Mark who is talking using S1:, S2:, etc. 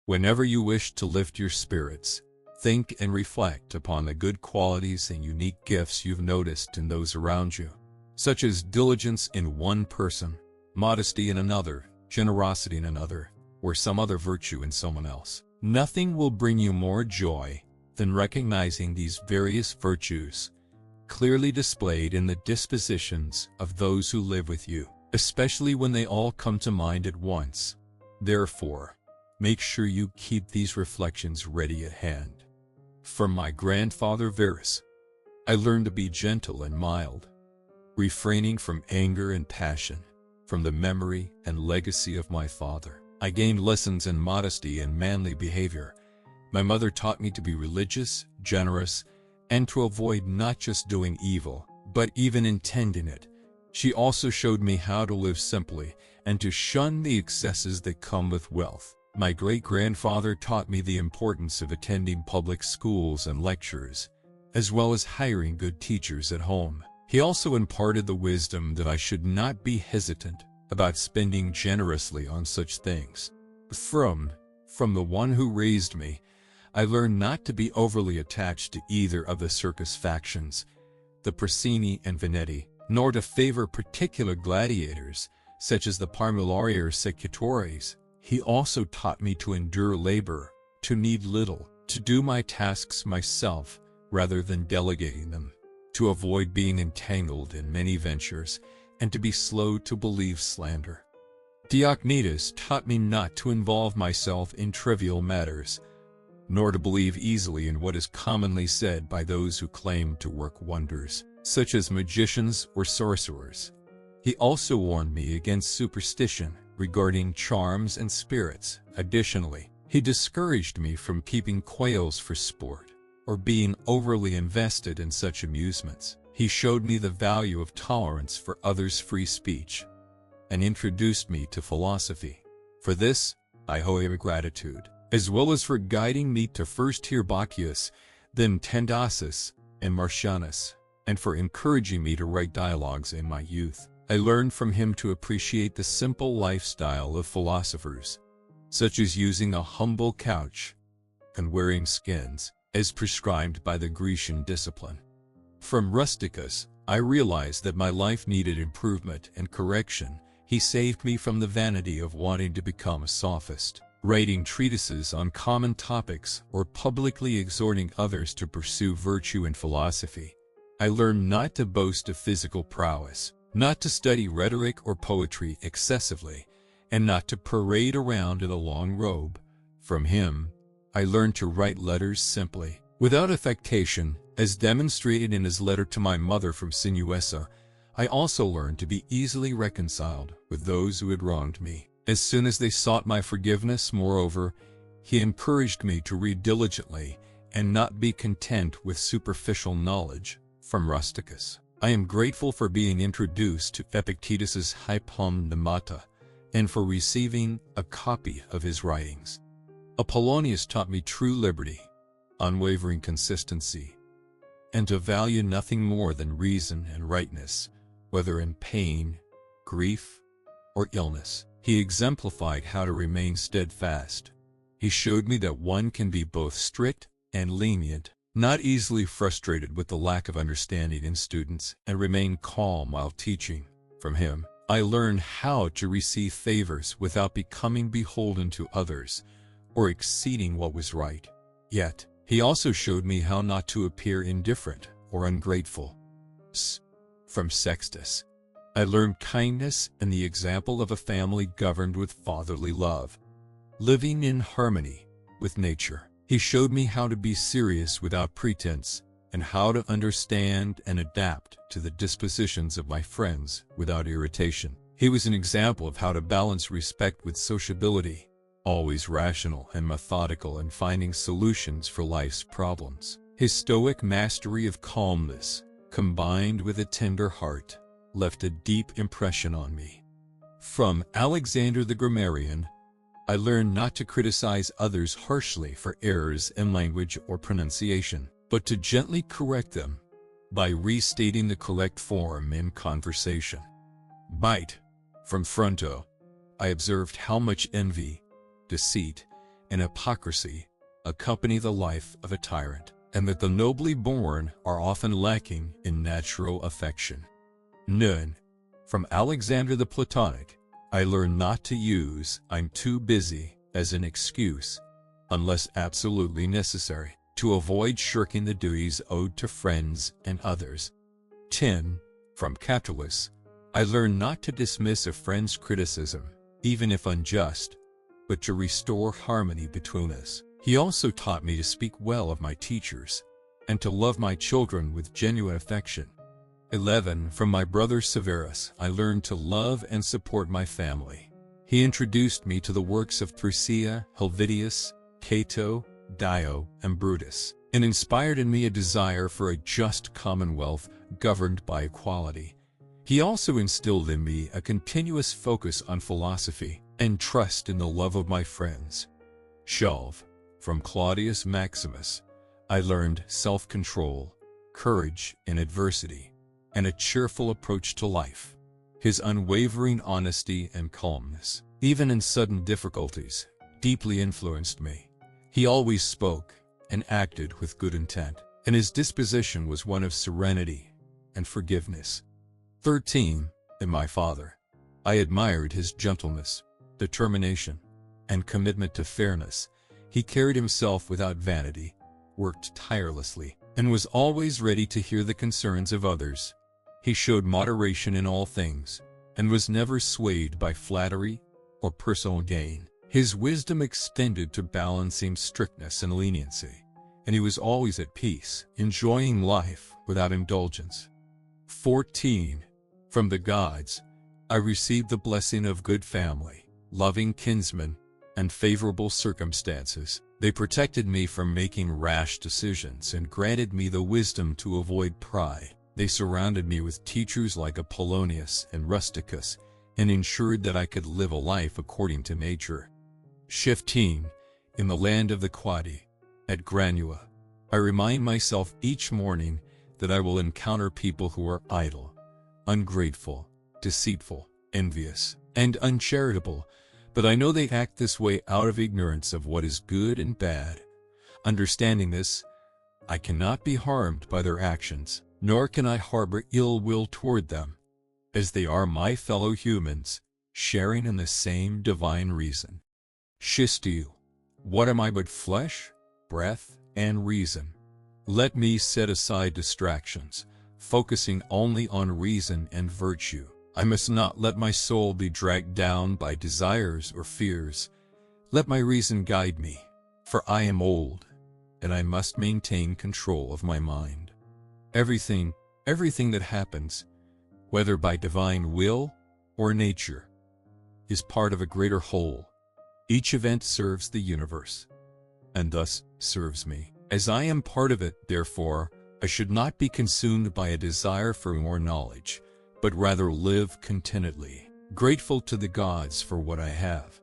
S1: Whenever you wish to lift your spirits, think and reflect upon the good qualities and unique gifts you've noticed in those around you, such as diligence in one person, modesty in another, generosity in another, or some other virtue in someone else. Nothing will bring you more joy than recognizing these various virtues clearly displayed in the dispositions of those who live with you, especially when they all come to mind at once. Therefore, make sure you keep these reflections ready at hand. From my grandfather Verus, I learned to be gentle and mild, refraining from anger and passion. From the memory and legacy of my father, I gained lessons in modesty and manly behavior. My mother taught me to be religious, generous, and to avoid not just doing evil, but even intending it. She also showed me how to live simply and to shun the excesses that come with wealth. My great-grandfather taught me the importance of attending public schools and lectures, as well as hiring good teachers at home. He also imparted the wisdom that I should not be hesitant about spending generously on such things. From the one who raised me, I learned not to be overly attached to either of the circus factions, the Prasini and Venetti, nor to favor particular gladiators, such as the Parmulari or Secutores. He also taught me to endure labor, to need little, to do my tasks myself rather than delegating them, to avoid being entangled in many ventures, and to be slow to believe slander. Diocnetus taught me not to involve myself in trivial matters, nor to believe easily in what is commonly said by those who claim to work wonders, such as magicians or sorcerers. He also warned me against superstition regarding charms and spirits. Additionally, he discouraged me from keeping quails for sport, or being overly invested in such amusements. He showed me the value of tolerance for others' free speech, and introduced me to philosophy. For this, I owe him gratitude, as well as for guiding me to first hear Bacchius, then Tendasus and Martianus, and for encouraging me to write dialogues in my youth. I learned from him to appreciate the simple lifestyle of philosophers, such as using a humble couch and wearing skins, as prescribed by the Grecian discipline. From Rusticus, I realized that my life needed improvement and correction. He saved me from the vanity of wanting to become a sophist, writing treatises on common topics, or publicly exhorting others to pursue virtue and philosophy. I learned not to boast of physical prowess, not to study rhetoric or poetry excessively, and not to parade around in a long robe. From him, I learned to write letters simply, without affectation, as demonstrated in his letter to my mother from Sinuessa. I also learned to be easily reconciled with those who had wronged me, as soon as they sought my forgiveness. Moreover, he encouraged me to read diligently and not be content with superficial knowledge. From Rusticus, I am grateful for being introduced to Epictetus's Hypomnemata and for receiving a copy of his writings. Apollonius taught me true liberty, unwavering consistency, and to value nothing more than reason and rightness, whether in pain, grief, or illness. He exemplified how to remain steadfast. He showed me that one can be both strict and lenient, not easily frustrated with the lack of understanding in students, and remain calm while teaching. From him, I learned how to receive favors without becoming beholden to others or exceeding what was right. Yet, he also showed me how not to appear indifferent or ungrateful. From Sextus, I learned kindness and the example of a family governed with fatherly love, living in harmony with nature. He showed me how to be serious without pretense, and how to understand and adapt to the dispositions of my friends without irritation. He was an example of how to balance respect with sociability, always rational and methodical in finding solutions for life's problems. His stoic mastery of calmness, combined with a tender heart, left a deep impression on me. From Alexander the Grammarian, I learned not to criticize others harshly for errors in language or pronunciation, but to gently correct them by restating the correct form in conversation. From Fronto, I observed how much envy, deceit, and hypocrisy accompany the life of a tyrant, and that the nobly born are often lacking in natural affection. 9. From Alexander the Platonic, I learn not to use "I'm too busy" as an excuse, unless absolutely necessary, to avoid shirking the duties owed to friends and others. 10. From Catullus, I learn not to dismiss a friend's criticism, even if unjust, but to restore harmony between us. He also taught me to speak well of my teachers, and to love my children with genuine affection. 11. From my brother Severus, I learned to love and support my family. He introduced me to the works of Thrasea, Helvidius, Cato, Dio, and Brutus, and inspired in me a desire for a just commonwealth governed by equality. He also instilled in me a continuous focus on philosophy and trust in the love of my friends. 12. From Claudius Maximus, I learned self-control, courage in adversity, and a cheerful approach to life. His unwavering honesty and calmness, even in sudden difficulties, deeply influenced me. He always spoke and acted with good intent, and his disposition was one of serenity and forgiveness. 13. In my father, I admired his gentleness, determination, and commitment to fairness. He carried himself without vanity, worked tirelessly, and was always ready to hear the concerns of others. He showed moderation in all things, and was never swayed by flattery or personal gain. His wisdom extended to balancing strictness and leniency, and he was always at peace, enjoying life without indulgence. 14. From the gods, I received the blessing of good family, loving kinsmen, and favorable circumstances. They protected me from making rash decisions and granted me the wisdom to avoid pride. They surrounded me with teachers like Apollonius and Rusticus, and ensured that I could live a life according to nature. 15. In the land of the Quadi, at Granua, I remind myself each morning that I will encounter people who are idle, ungrateful, deceitful, envious, and uncharitable, but I know they act this way out of ignorance of what is good and bad. Understanding this, I cannot be harmed by their actions, nor can I harbor ill will toward them, as they are my fellow humans, sharing in the same divine reason. Shistiu, what am I but flesh, breath, and reason? Let me set aside distractions, focusing only on reason and virtue. I must not let my soul be dragged down by desires or fears. Let my reason guide me, for I am old, and I must maintain control of my mind. Everything that happens, whether by divine will or nature, is part of a greater whole. Each event serves the universe, and thus serves me. As I am part of it, therefore, I should not be consumed by a desire for more knowledge, but rather live contentedly, grateful to the gods for what I have.